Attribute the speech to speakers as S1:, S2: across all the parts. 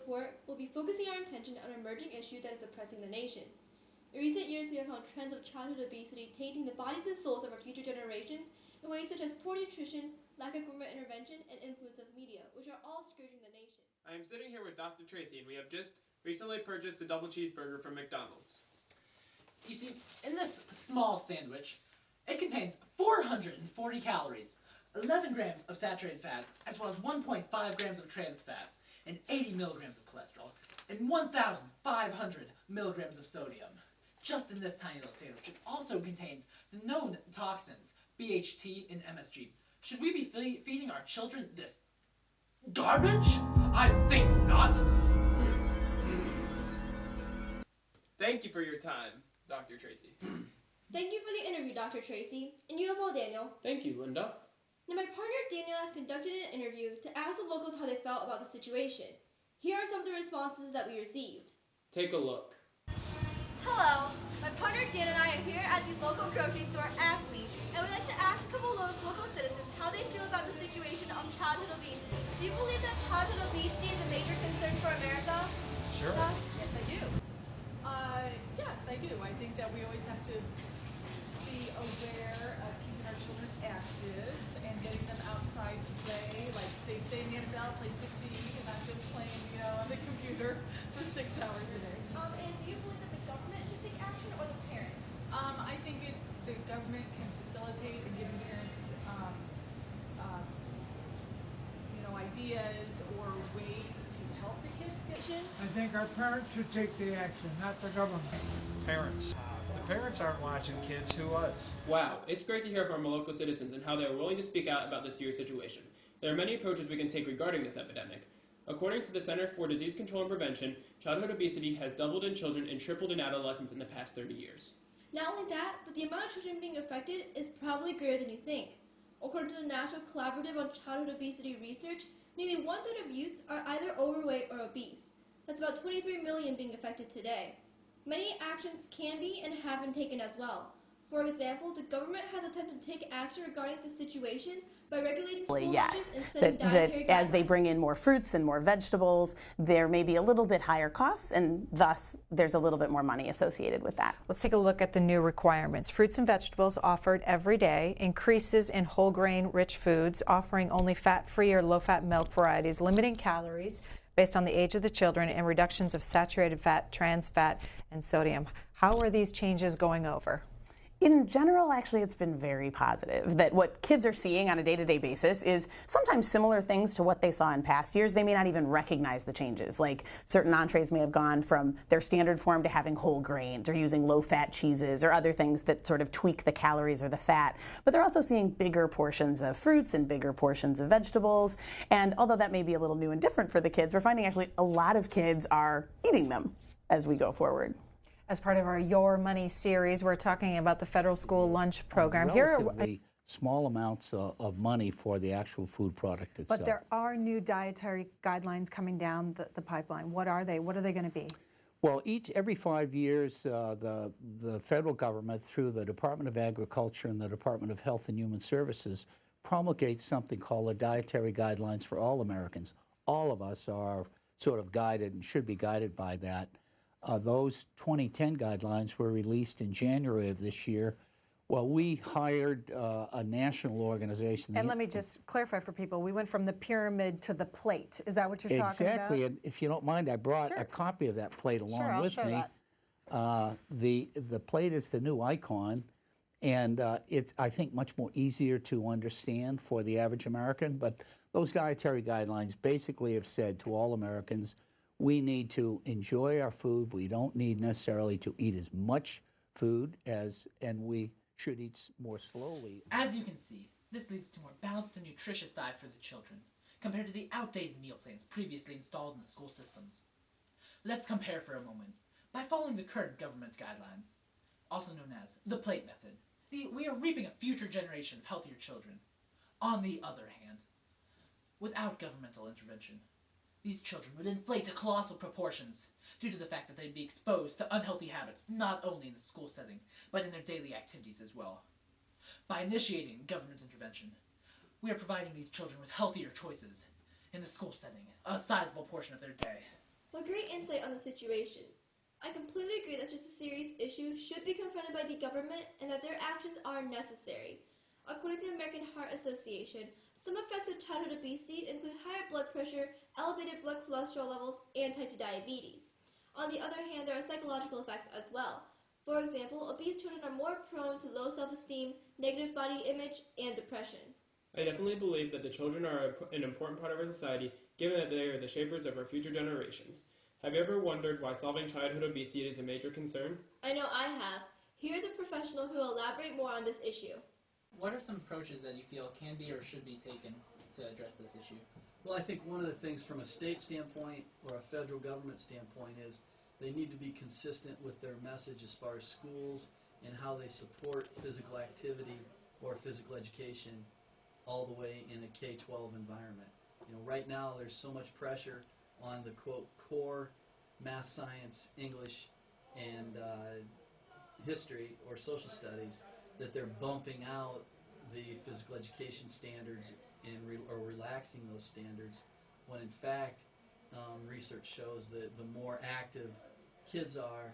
S1: report, we'll be focusing our attention on an emerging issue that is oppressing the nation. In recent years, we have found trends of childhood obesity tainting the bodies and souls of our future generations in ways such as poor nutrition, lack of government intervention, and influence of media, which are all scourging the nation.
S2: I am sitting here with Dr. Tracy, and we have just recently purchased a double cheeseburger from McDonald's.
S3: You see, in this small sandwich, it contains 440 calories, 11 grams of saturated fat, as well as 1.5 grams of trans fat, and 80 milligrams of cholesterol, and 1,500 milligrams of sodium. Just in this tiny little sandwich, it also contains the known toxins, BHT and MSG. Should we be feeding our children this garbage? I think not.
S2: Thank you for your time, Dr. Tracy.
S1: Thank you for the interview, Dr. Tracy, and you as well, Daniel.
S2: Thank you, Linda.
S1: Now, my partner Daniel and I have conducted an interview to ask the locals how they felt about the situation. Here are some of the responses that we received.
S2: Take a look.
S1: Hello, my partner Dan and I are here at the local grocery store, Acme, and we'd like to ask a couple of local citizens how they feel about the situation of childhood obesity. Do you believe that childhood obesity is a major concern for America?
S4: Sure.
S5: Yes, I do. Yes, I do. I think that we always have to be aware of keeping our children active and getting them outside to play. Like they stay in the NFL, play 60 and not just playing, on the computer for 6 hours a day.
S1: And do you believe that the government should take action or the parents?
S5: I think it's the government can facilitate and give parents, ideas or ways to help the kids get.
S6: I think our parents should take the action, not the government.
S4: Parents. If the parents aren't watching kids, who was?
S2: Wow, it's great to hear from our local citizens and how they are willing to speak out about this serious situation. There are many approaches we can take regarding this epidemic. According to the Center for Disease Control and Prevention, childhood obesity has doubled in children and tripled in adolescents in the past 30 years.
S1: Not only that, but the amount of children being affected is probably greater than you think. According to the National Collaborative on Childhood Obesity Research, nearly 1/3 of youths are either overweight or obese. That's about 23 million being affected today. Many actions can be and have been taken as well. For example, the government has attempted to take action regarding the situation by regulating school lunches and setting dietary guidelines.
S7: As they bring in more fruits and more vegetables, there may be a little bit higher costs, and thus there's a little bit more money associated with that.
S8: Let's take a look at the new requirements. Fruits and vegetables offered every day, increases in whole grain rich foods, offering only fat-free or low-fat milk varieties, limiting calories based on the age of the children, and reductions of saturated fat, trans fat, and sodium. How are these changes going over?
S7: In general, actually, it's been very positive. That what kids are seeing on a day-to-day basis is sometimes similar things to what they saw in past years. They may not even recognize the changes. Like certain entrees may have gone from their standard form to having whole grains or using low-fat cheeses or other things that sort of tweak the calories or the fat. But they're also seeing bigger portions of fruits and bigger portions of vegetables. And although that may be a little new and different for the kids, we're finding actually a lot of kids are eating them as we go forward.
S8: As part of our Your Money series, we're talking about the federal school lunch program.
S9: Relatively small amounts of money for the actual food product itself.
S8: But there are new dietary guidelines coming down the pipeline. What are they? What are they going to be?
S9: Well, every 5 years, the federal government, through the Department of Agriculture and the Department of Health and Human Services, promulgates something called the Dietary Guidelines for All Americans. All of us are sort of guided and should be guided by that. Those 2010 guidelines were released in January of this year. Well, we hired a national organization.
S8: And let me just clarify for people, we went from the pyramid to the plate. Is that what you're talking about?
S9: Exactly, and if you don't mind, I brought a copy of that plate along with me. The plate is the new icon, and it's, I think, much more easier to understand for the average American. But those dietary guidelines basically have said to all Americans, we need to enjoy our food. We don't need necessarily to eat as much food and we should eat more slowly.
S3: As you can see, this leads to more balanced and nutritious diet for the children, compared to the outdated meal plans previously installed in the school systems. Let's compare for a moment. By following the current government guidelines, also known as the plate method, we are reaping a future generation of healthier children. On the other hand, without governmental intervention, these children would inflate to colossal proportions due to the fact that they'd be exposed to unhealthy habits not only in the school setting, but in their daily activities as well. By initiating government intervention, we are providing these children with healthier choices in the school setting, a sizable portion of their day.
S1: Well, great insight on the situation. I completely agree that such a serious issue should be confronted by the government and that their actions are necessary. According to the American Heart Association, some effects of childhood obesity include higher blood pressure, elevated blood cholesterol levels, and type 2 diabetes. On the other hand, there are psychological effects as well. For example, obese children are more prone to low self-esteem, negative body image, and depression.
S2: I definitely believe that the children are an important part of our society, given that they are the shapers of our future generations. Have you ever wondered why solving childhood obesity is a major concern?
S1: I know I have. Here's a professional who will elaborate more on this issue.
S10: What are some approaches that you feel can be or should be taken to address this issue?
S11: Well, I think one of the things from a state standpoint or a federal government standpoint is they need to be consistent with their message as far as schools and how they support physical activity or physical education all the way in a K-12 environment. You know, right now there's so much pressure on the quote core math, science, English, and history or social studies that they're bumping out the physical education standards or relaxing those standards, when in fact research shows that the more active kids are,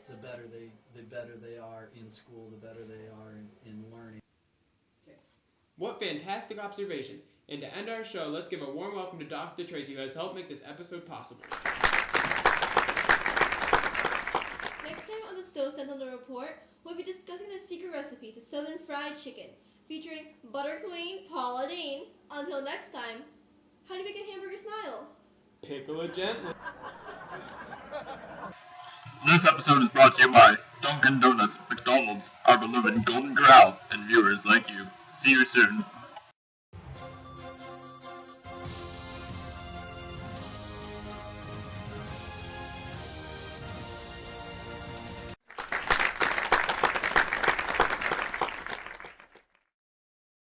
S11: the better they are in school, the better they are in learning.
S2: What fantastic observations! And to end our show, let's give a warm welcome to Dr. Tracy, who has helped make this episode possible.
S1: Next time on the Stove Sentinel Report, we'll be discussing the secret recipe to Southern fried chicken, featuring Butter Queen Paula Deen. Until next time, how do you make a hamburger smile?
S2: Pickle it gently.
S12: This episode is brought to you by Dunkin' Donuts, McDonald's, our beloved Golden Corral, and viewers like you. See you soon.